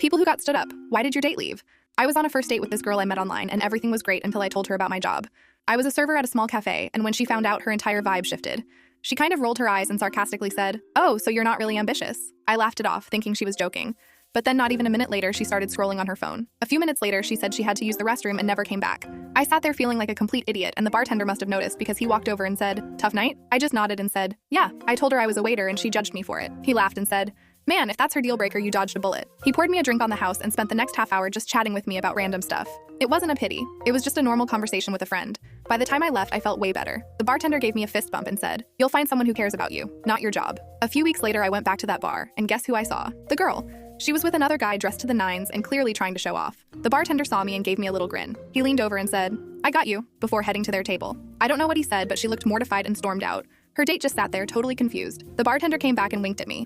People who got stood up. Why did your date leave? I was on a first date with this girl I met online, and everything was great until I told her about my job. I was a server at a small cafe, and when she found out, her entire vibe shifted. She kind of rolled her eyes and sarcastically said, "Oh, so you're not really ambitious." I laughed it off, thinking she was joking. But then not even a minute later, she started scrolling on her phone. A few minutes later, she said she had to use the restroom and never came back. I sat there feeling like a complete idiot, and the bartender must have noticed because he walked over and said, "Tough night?" I just nodded and said, "Yeah." I told her I was a waiter and she judged me for it. He laughed and said, "Man, if that's her deal breaker, you dodged a bullet." He poured me a drink on the house and spent the next half hour just chatting with me about random stuff. It wasn't a pity. It was just a normal conversation with a friend. By the time I left, I felt way better. The bartender gave me a fist bump and said, "You'll find someone who cares about you, not your job." A few weeks later, I went back to that bar, and guess who I saw? The girl. She was with another guy dressed to the nines and clearly trying to show off. The bartender saw me and gave me a little grin. He leaned over and said, "I got you," before heading to their table. I don't know what he said, but she looked mortified and stormed out. Her date just sat there, totally confused. The bartender came back and winked at me.